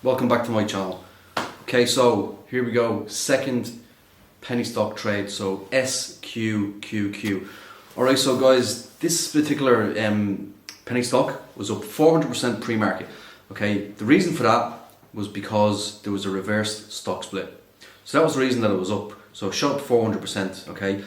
welcome back to my channel. Okay, so here we go, second penny stock trade, so SQQQ. Alright, so guys, this particular penny stock was up 400% pre-market. Okay, the reason for that was because there was a reverse stock split. So that was the reason that it was up. So it shot up 400%, okay?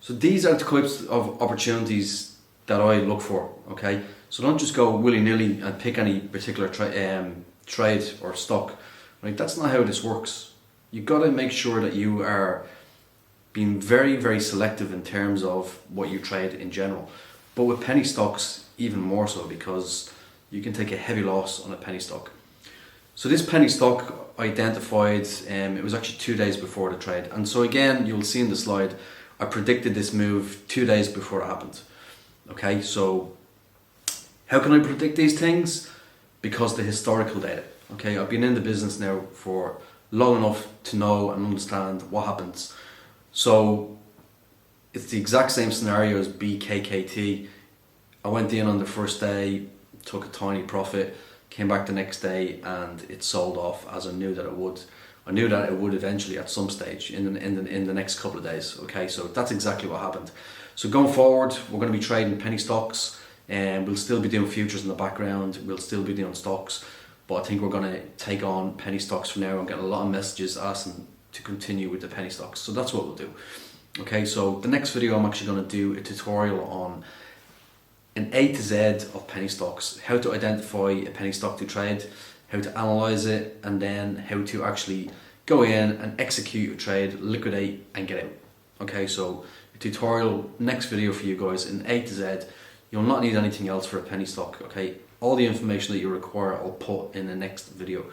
So these are the types of opportunities that I look for, okay? So don't just go willy-nilly and pick any particular trade or stock, right? That's not how this works. You've got to make sure that you are being very, very selective in terms of what you trade in general. But with penny stocks, even more so, because you can take a heavy loss on a penny stock. So this penny stock identified, it was actually 2 days before the trade. And so again, you'll see in the slide, I predicted this move 2 days before it happened. Okay, so how can I predict these things? Because the historical data. Okay, I've been in the business now for long enough to know and understand what happens. So it's the exact same scenario as BKKT. I went in on the first day, took a tiny profit, came back the next day, and it sold off as I knew that it would. I knew that it would eventually at some stage in the next couple of days. Okay, so that's exactly what happened. So going forward, we're going to be trading penny stocks, and we'll still be doing futures in the background. We'll still be doing stocks, but I think we're going to take on penny stocks for now. I'm getting a lot of messages asking to continue with the penny stocks, so that's what we'll do. Okay, so the next video I'm actually going to do a tutorial on an A to Z of penny stocks, how to identify a penny stock to trade, how to analyze it, and then how to actually go in and execute your trade, liquidate and get out. Okay, so a tutorial, next video for you guys in A to Z. You'll not need anything else for a penny stock. Okay, all the information that you require I'll put in the next video.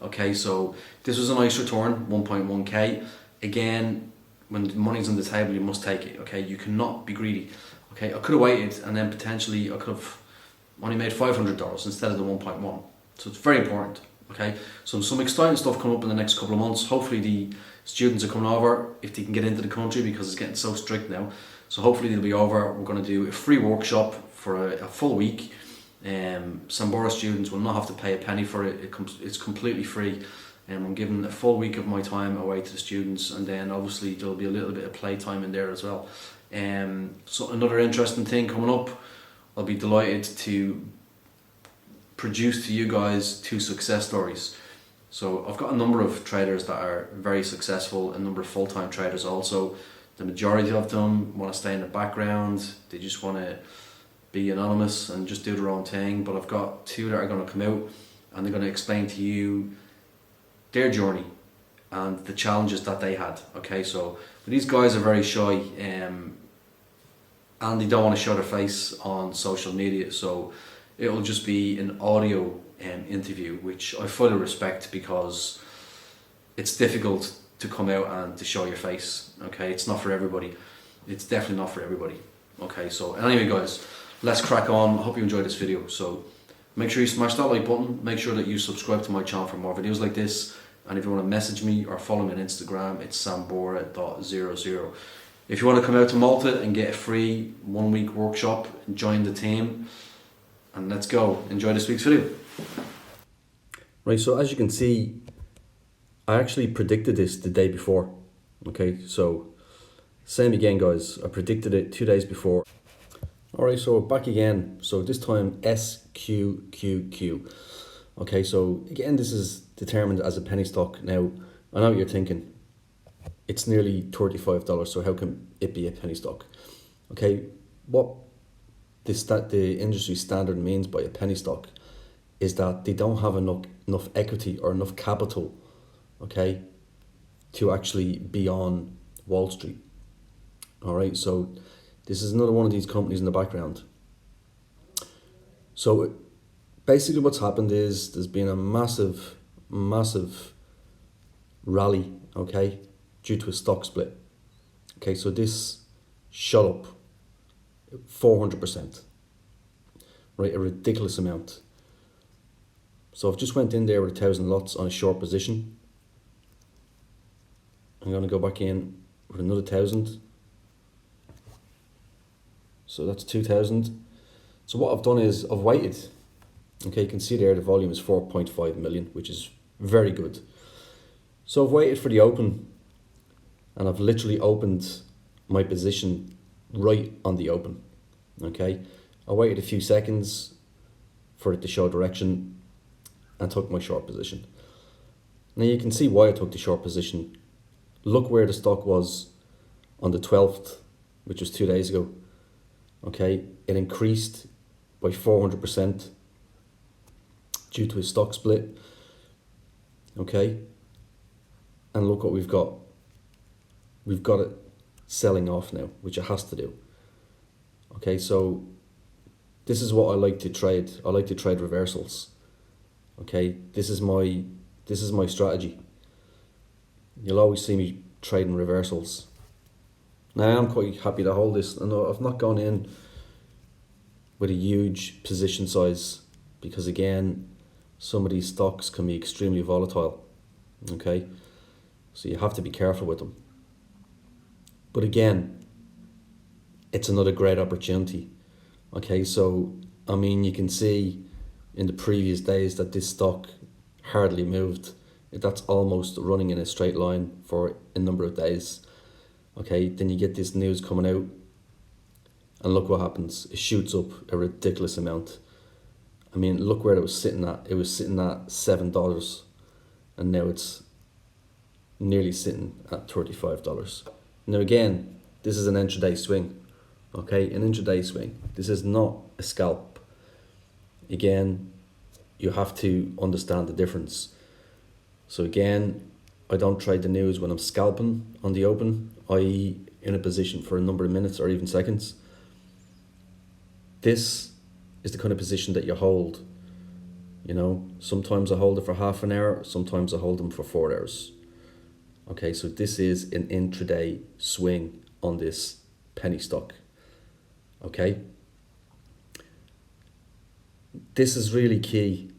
Okay, so this was a nice return, 1.1k. Again, when the money's on the table, you must take it. Okay, you cannot be greedy. Okay, I could have waited and then potentially I could have only made $500 instead of the 1.1. So it's very important. Okay, so some exciting stuff coming up in the next couple of months. Hopefully the students are coming over if they can get into the country, because it's getting so strict now. So hopefully they'll be over. We're going to do a free workshop for a full week. Sambora students will not have to pay a penny for it. It's completely free. I'm giving a full week of my time away to the students, and then obviously there'll be a little bit of playtime in there as well. So another interesting thing coming up, I'll be delighted to produce to you guys 2 success stories. So I've got a number of traders that are very successful, a number of full-time traders also. The majority of them want to stay in the background. They just want to be anonymous and just do their own thing. But I've got 2 that are going to come out and they're going to explain to you their journey and the challenges that they had. Okay, so these guys are very shy and they don't want to show their face on social media, so it'll just be an audio interview, which I fully respect, because it's difficult to come out and to show your face. Okay, it's not for everybody. It's definitely not for everybody. Okay, so anyway guys, let's crack on. I hope you enjoyed this video. So make sure you smash that like button, make sure that you subscribe to my channel for more videos like this, and if you want to message me or follow me on Instagram, it's sambora.00. If you want to come out to Malta and get a free 1 week workshop, join the team, and let's go. Enjoy this week's video. Right, so as you can see, I actually predicted this the day before. Okay, so same again guys, I predicted it 2 days before. Alright, so back again, so this time SQQQ. Okay, so again, this is determined as a penny stock. Now, I know what you're thinking, it's nearly $35, so how can it be a penny stock? Okay, what the industry standard means by a penny stock is that they don't have enough equity or enough capital, okay, to actually be on Wall Street. Alright, so this is another one of these companies in the background. So basically what's happened is there's been a massive rally, okay, due to a stock split. Okay, so this shot up 400%, right, a ridiculous amount. So I've just went in there with 1,000 lots on a short position. I'm going to go back in with another 1,000. So that's 2,000. So what I've done is I've waited Okay, you can see there the volume is 4.5 million, which is very good. So I've waited for the open, and I've literally opened my position right on the open. Okay, I waited a few seconds for it to show direction and took my short position. Now you can see why I took the short position. Look where the stock was on the 12th, which was 2 days ago. Okay, it increased by 400% due to a stock split. Okay, and look what we've got. We've got it selling off now, which it has to do. Okay, so this is what I like to trade. I like to trade reversals. Okay, this is my strategy. You'll always see me trading reversals. Now I'm quite happy to hold this, and I've not gone in with a huge position size because again, some of these stocks can be extremely volatile. Okay, so you have to be careful with them. But again, it's another great opportunity. Okay, so I mean, you can see in the previous days that this stock hardly moved. That's almost running in a straight line for a number of days. Okay, then you get this news coming out, and look what happens. It shoots up a ridiculous amount. I mean, look where it was sitting at. It was sitting at $7, and now it's nearly sitting at $35. Now again, this is an intraday swing. Okay, an intraday swing. This is not a scalp. Again, you have to understand the difference. So again, I don't trade the news when I'm scalping on the open, i.e. in a position for a number of minutes or even seconds. This is the kind of position that you hold. You know, sometimes I hold it for half an hour, sometimes I hold them for 4 hours. Okay, so this is an intraday swing on this penny stock. Okay, this is really key,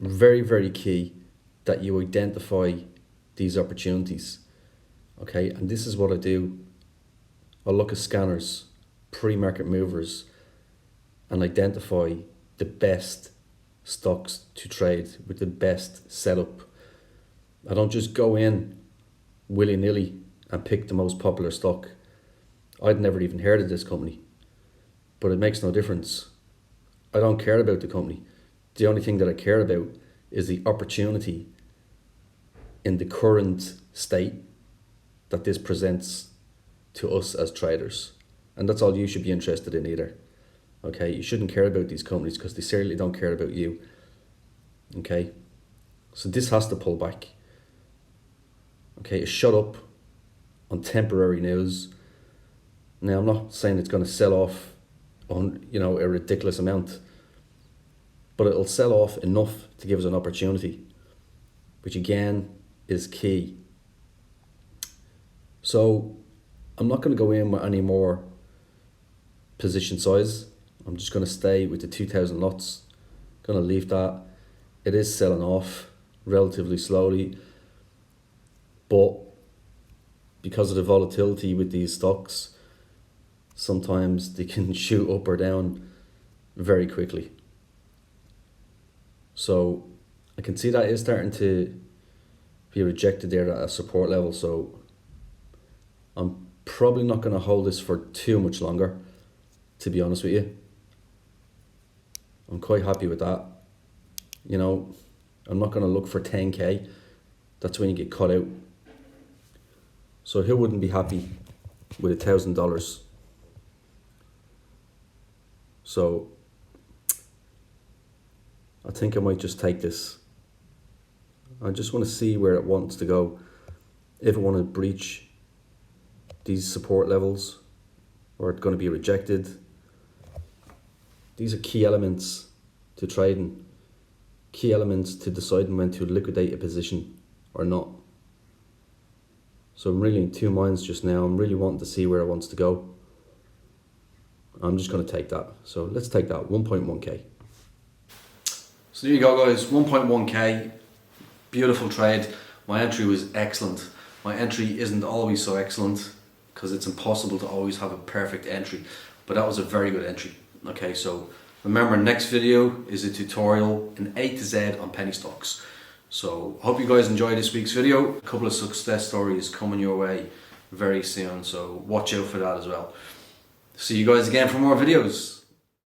very, very key, that you identify these opportunities. Okay, and this is what I do. I look at scanners, pre-market movers, and identify the best stocks to trade with the best setup. I don't just go in willy-nilly and pick the most popular stock. I'd never even heard of this company, but it makes no difference. I don't care about the company. The only thing that I care about is the opportunity in the current state that this presents to us as traders. And that's all you should be interested in either. Okay, you shouldn't care about these companies because they certainly don't care about you. Okay, so this has to pull back. Okay, it shut up on temporary news. Now I'm not saying it's going to sell off on, you know, a ridiculous amount, but it'll sell off enough to give us an opportunity, which again is key. So I'm not going to go in with any more position size. I'm just going to stay with the 2,000 lots. Going to leave that. It is selling off relatively slowly, but because of the volatility with these stocks, sometimes they can shoot up or down very quickly. So I can see that is starting to be rejected there at a support level. So I'm probably not going to hold this for too much longer, to be honest with you. I'm quite happy with that. You know, I'm not going to look for 10k. That's when you get cut out. So who wouldn't be happy with $1,000? So I think I might just take this. I just want to see where it wants to go. If I want to breach these support levels, or it's going to be rejected. These are key elements to trading. Key elements to deciding when to liquidate a position or not. So I'm really in two minds just now. I'm really wanting to see where it wants to go. I'm just going to take that. So let's take that, 1.1k. So there you go, guys, 1.1k. Beautiful trade. My entry was excellent. My entry isn't always so excellent because it's impossible to always have a perfect entry, but that was a very good entry. Okay, so Remember, next video is a tutorial in A to Z on penny stocks. So hope you guys enjoyed this week's video. A couple of success stories coming your way very soon, so watch out for that as well. See you guys again for more videos.